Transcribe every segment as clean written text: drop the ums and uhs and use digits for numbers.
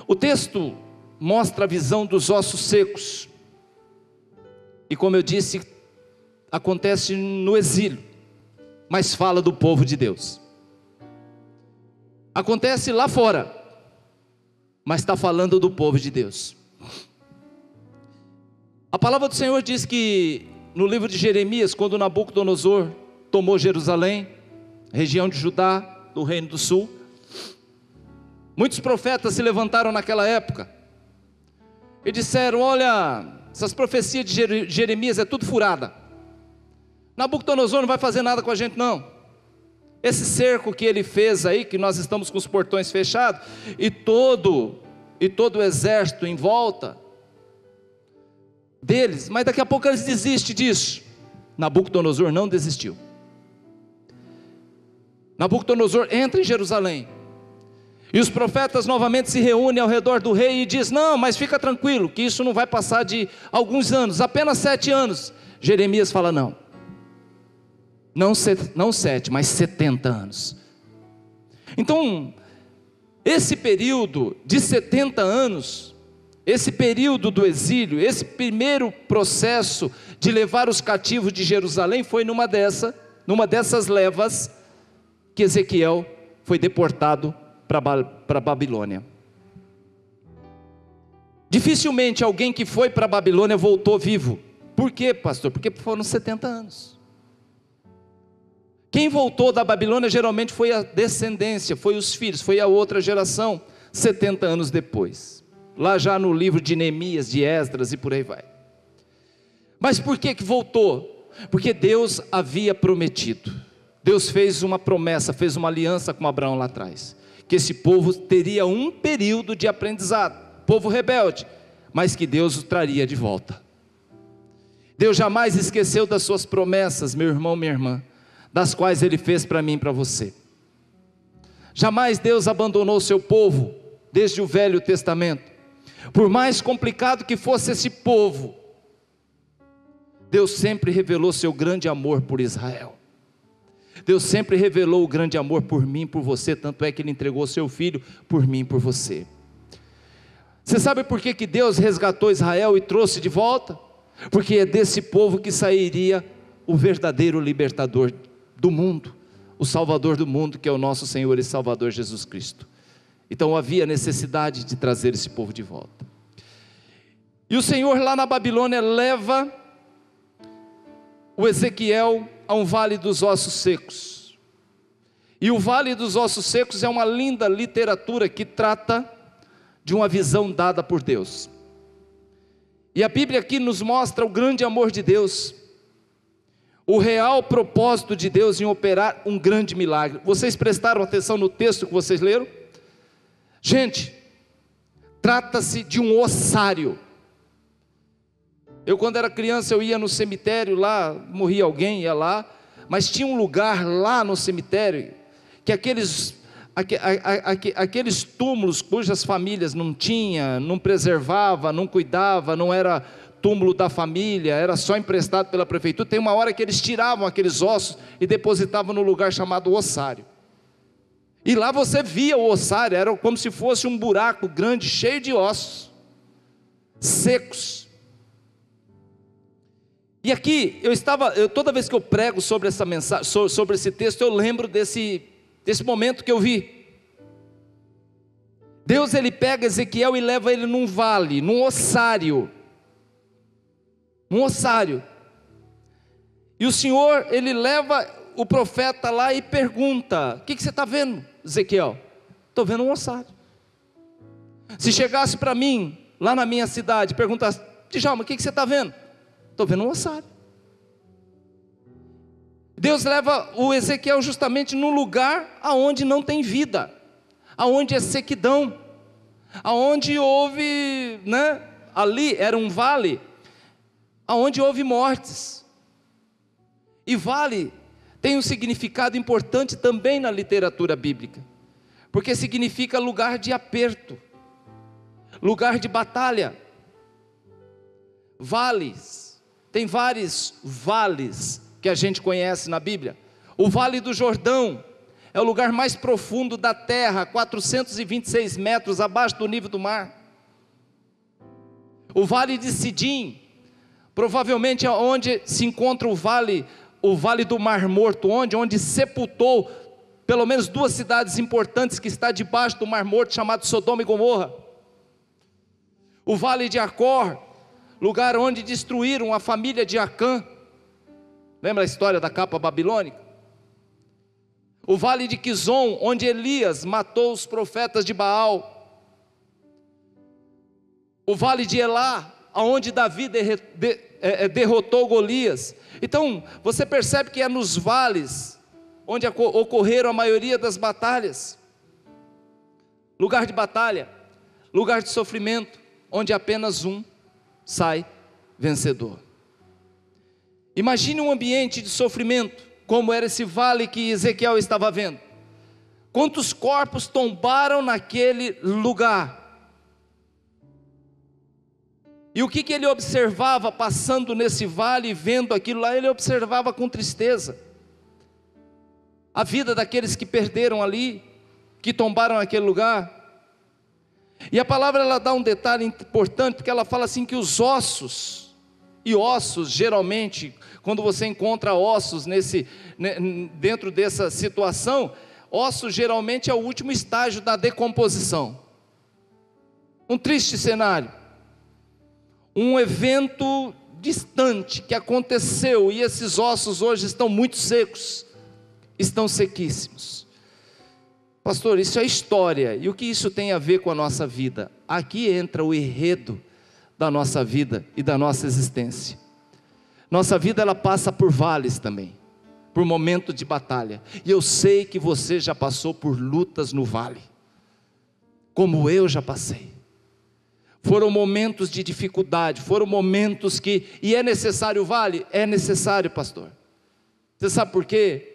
O texto mostra a visão dos ossos secos. E como eu disse, acontece no exílio, mas fala do povo de Deus. Acontece lá fora, mas está falando do povo de Deus. A palavra do Senhor diz que no livro de Jeremias, quando Nabucodonosor tomou Jerusalém, região de Judá, do Reino do Sul, muitos profetas se levantaram naquela época e disseram: olha, essas profecias de Jeremias é tudo furada. Nabucodonosor não vai fazer nada com a gente não. Esse cerco que ele fez aí, que nós estamos com os portões fechados, e todo o exército em volta deles, mas daqui a pouco eles desistem disso. Nabucodonosor não desistiu. Nabucodonosor entra em Jerusalém, e os profetas novamente se reúnem ao redor do rei e diz: não, mas fica tranquilo, que isso não vai passar de alguns anos, apenas 7 anos. Jeremias fala: não 7, mas 70 anos. Então, esse período de 70 anos, esse período do exílio, esse primeiro processo de levar os cativos de Jerusalém, foi numa dessas levas que Ezequiel foi deportado para a Babilônia. Dificilmente alguém que foi para a Babilônia voltou vivo. Por quê, pastor? Porque foram 70 anos. Quem voltou da Babilônia geralmente foi a descendência, foi os filhos, foi a outra geração, 70 anos depois. Lá já no livro de Neemias, de Esdras e por aí vai. Mas por que voltou? Porque Deus havia prometido. Deus fez uma promessa, fez uma aliança com Abraão lá atrás, que esse povo teria um período de aprendizado, povo rebelde, mas que Deus o traria de volta. Deus jamais esqueceu das suas promessas, meu irmão, minha irmã, das quais Ele fez para mim e para você. Jamais Deus abandonou o seu povo, desde o Velho Testamento. Por mais complicado que fosse esse povo, Deus sempre revelou seu grande amor por Israel. Deus sempre revelou o grande amor por mim e por você, tanto é que Ele entregou seu Filho por mim e por você. Você sabe por que Deus resgatou Israel e trouxe de volta? Porque é desse povo que sairia o verdadeiro libertador do mundo, o Salvador do mundo, que é o nosso Senhor e Salvador Jesus Cristo. Então havia necessidade de trazer esse povo de volta. E o Senhor lá na Babilônia leva o Ezequiel a um vale dos ossos secos. E o vale dos ossos secos é uma linda literatura que trata de uma visão dada por Deus. E a Bíblia aqui nos mostra o grande amor de Deus, o real propósito de Deus em operar um grande milagre. Vocês prestaram atenção no texto que vocês leram? Gente, trata-se de um ossário. Eu quando era criança eu ia no cemitério lá, morria alguém, ia lá, mas tinha um lugar lá no cemitério, que aqueles túmulos cujas famílias não preservava, não cuidava, não era túmulo da família, era só emprestado pela prefeitura. Tem uma hora que eles tiravam aqueles ossos e depositavam no lugar chamado ossário. E lá você via o ossário, era como se fosse um buraco grande, cheio de ossos secos. E aqui, toda vez que eu prego sobre essa mensagem, sobre esse texto, eu lembro desse momento que eu vi. Deus, Ele pega Ezequiel e leva ele num vale, num ossário. Um ossário. E o Senhor, Ele leva o profeta lá e pergunta: o que você está vendo, Ezequiel? Estou vendo um ossário. Se chegasse para mim, lá na minha cidade, perguntasse: Djalma, o que você está vendo? Estou vendo um ossário. Deus leva o Ezequiel justamente num lugar aonde não tem vida, aonde é sequidão, aonde houve, ali era um vale, aonde houve mortes. E vale tem um significado importante também na literatura bíblica, porque significa lugar de aperto, lugar de batalha. Vales, tem vários vales que a gente conhece na Bíblia. O Vale do Jordão É o lugar mais profundo da terra, 426 metros abaixo do nível do mar. O vale de Sidim, provavelmente é onde se encontra o vale do Mar Morto, onde sepultou pelo menos 2 cidades importantes que está debaixo do Mar Morto, chamado Sodoma e Gomorra. O vale de Acor, lugar onde destruíram a família de Acã. Lembra a história da capa babilônica? O vale de Quizon, onde Elias matou os profetas de Baal. O vale de Elá, onde Davi derrotou Golias. Então, você percebe que é nos vales onde ocorreram a maioria das batalhas. Lugar de batalha, lugar de sofrimento, onde apenas um sai vencedor. Imagine um ambiente de sofrimento, como era esse vale que Ezequiel estava vendo. Quantos corpos tombaram naquele lugar? E o que ele observava passando nesse vale, vendo aquilo lá? Ele observava com tristeza a vida daqueles que perderam ali, que tombaram naquele lugar. E a palavra ela dá um detalhe importante, porque ela fala assim que os ossos, e ossos geralmente, quando você encontra ossos dentro dessa situação, ossos geralmente é o último estágio da decomposição. Um triste cenário. Um evento distante que aconteceu, e esses ossos hoje estão muito secos, estão sequíssimos. Pastor, isso é história, e o que isso tem a ver com a nossa vida? Aqui entra o enredo da nossa vida e da nossa existência. Nossa vida ela passa por vales também, por momentos de batalha, e eu sei que você já passou por lutas no vale, como eu já passei. Foram momentos de dificuldade, foram momentos e é necessário o vale? É necessário, pastor. Você sabe por quê?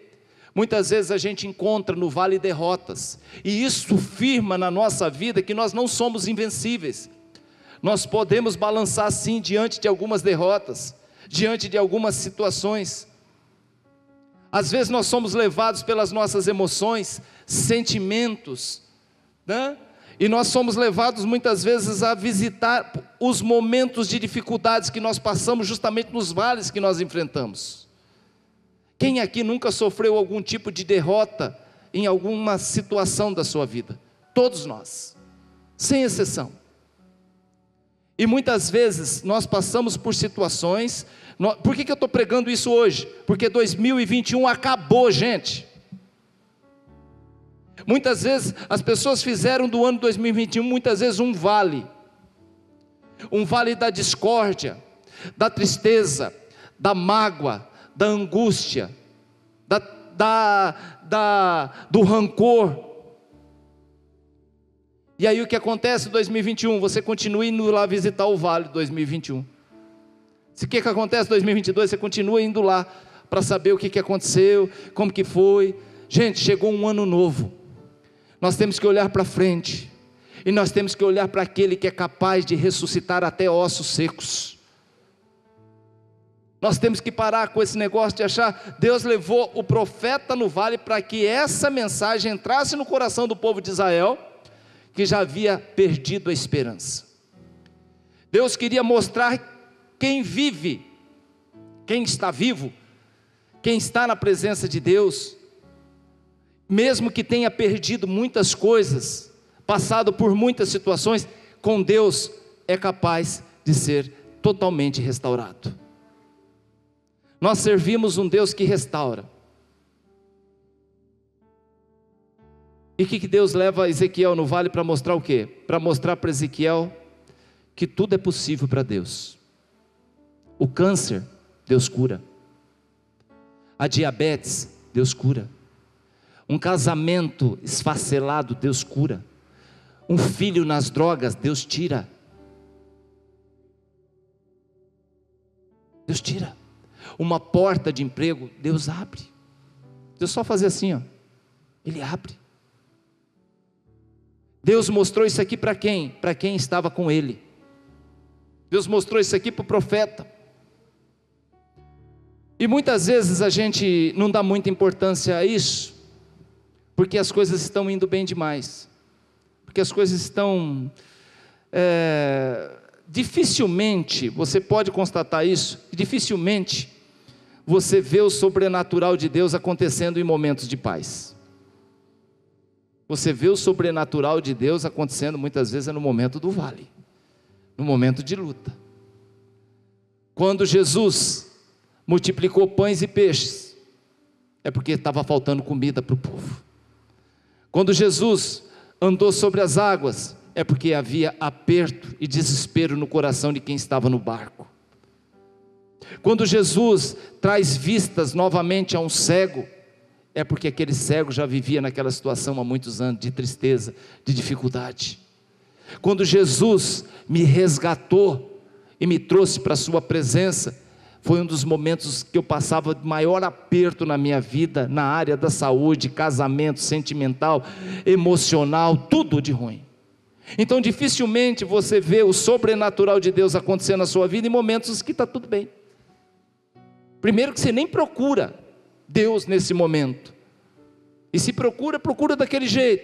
Muitas vezes a gente encontra no vale derrotas, e isso firma na nossa vida que nós não somos invencíveis. Nós podemos balançar sim diante de algumas derrotas, diante de algumas situações. Às vezes nós somos levados pelas nossas emoções, sentimentos, né? E nós somos levados muitas vezes a visitar os momentos de dificuldades que nós passamos justamente nos vales que nós enfrentamos. Quem aqui nunca sofreu algum tipo de derrota em alguma situação da sua vida? Todos nós, sem exceção. E muitas vezes nós passamos por situações. Por que eu estou pregando isso hoje? Porque 2021 acabou, gente. Muitas vezes as pessoas fizeram do ano 2021 muitas vezes um vale da discórdia, da tristeza, da mágoa, da angústia, do rancor. E aí o que acontece em 2021? Você continua indo lá visitar o vale de 2021. O que acontece em 2022? Você continua indo lá para saber o que aconteceu, como que foi. Gente, chegou um ano novo. Nós temos que olhar para frente, e nós temos que olhar para aquele que é capaz de ressuscitar até ossos secos. Nós temos que parar com esse negócio de achar, Deus levou o profeta no vale para que essa mensagem entrasse no coração do povo de Israel, que já havia perdido a esperança. Deus queria mostrar quem vive, quem está vivo, quem está na presença de Deus, mesmo que tenha perdido muitas coisas, passado por muitas situações, com Deus é capaz de ser totalmente restaurado. Nós servimos um Deus que restaura. E o que Deus leva Ezequiel no vale para mostrar o quê? Para mostrar para Ezequiel que tudo é possível para Deus. O câncer, Deus cura. A diabetes, Deus cura. Um casamento esfacelado, Deus cura. Um filho nas drogas, Deus tira. Deus tira. Uma porta de emprego, Deus abre. Deus só fazer assim, ó. Ele abre. Deus mostrou isso aqui para quem? Para quem estava com ele. Deus mostrou isso aqui para o profeta. E muitas vezes a gente não dá muita importância a isso, porque as coisas estão indo bem demais, porque as coisas estão, dificilmente, você pode constatar isso, dificilmente você vê o sobrenatural de Deus acontecendo em momentos de paz. Você vê o sobrenatural de Deus acontecendo muitas vezes no momento do vale, no momento de luta. Quando Jesus multiplicou pães e peixes, é porque estava faltando comida para o povo. Quando Jesus andou sobre as águas, é porque havia aperto e desespero no coração de quem estava no barco. Quando Jesus traz vistas novamente a um cego, é porque aquele cego já vivia naquela situação há muitos anos de tristeza, de dificuldade. Quando Jesus me resgatou e me trouxe para a sua presença, foi um dos momentos que eu passava de maior aperto na minha vida, na área da saúde, casamento, sentimental, emocional, tudo de ruim. Então dificilmente você vê o sobrenatural de Deus acontecendo na sua vida em momentos que está tudo bem. Primeiro que você nem procura Deus nesse momento, e se procura, procura daquele jeito.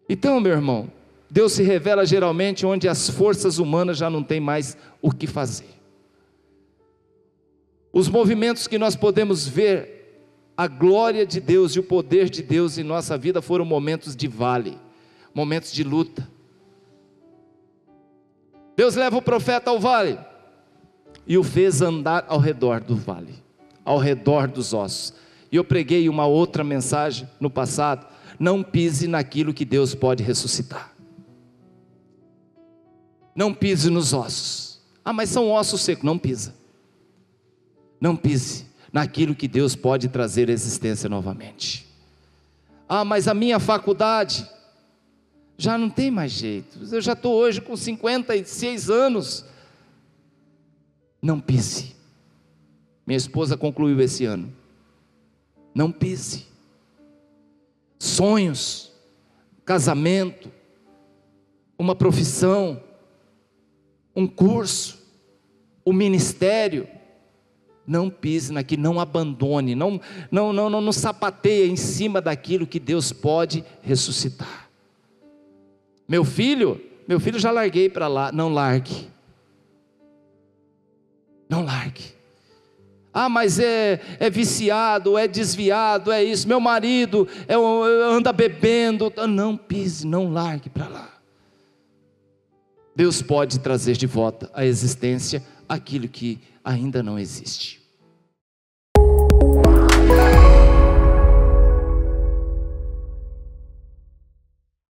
Então, meu irmão, Deus se revela geralmente onde as forças humanas já não têm mais o que fazer. Os movimentos que nós podemos ver, a glória de Deus e o poder de Deus em nossa vida foram momentos de vale, momentos de luta. Deus leva o profeta ao vale e o fez andar ao redor do vale, ao redor dos ossos. E eu preguei uma outra mensagem no passado: não pise naquilo que Deus pode ressuscitar. Não pise nos ossos. Ah, mas são ossos secos. Não pisa. Não pise naquilo que Deus pode trazer à existência novamente. Ah, mas a minha faculdade já não tem mais jeito. Eu já estou hoje com 56 anos. Não pise. Minha esposa concluiu esse ano. Não pise. Sonhos, casamento, uma profissão, um curso, o ministério. Não pise naquilo, não abandone, não sapateie em cima daquilo que Deus pode ressuscitar. Meu filho já larguei para lá. Não largue. Não largue. Ah, mas é viciado, é desviado, é isso. Meu marido anda bebendo. Não pise, não largue para lá. Deus pode trazer de volta à existência aquilo que ainda não existe.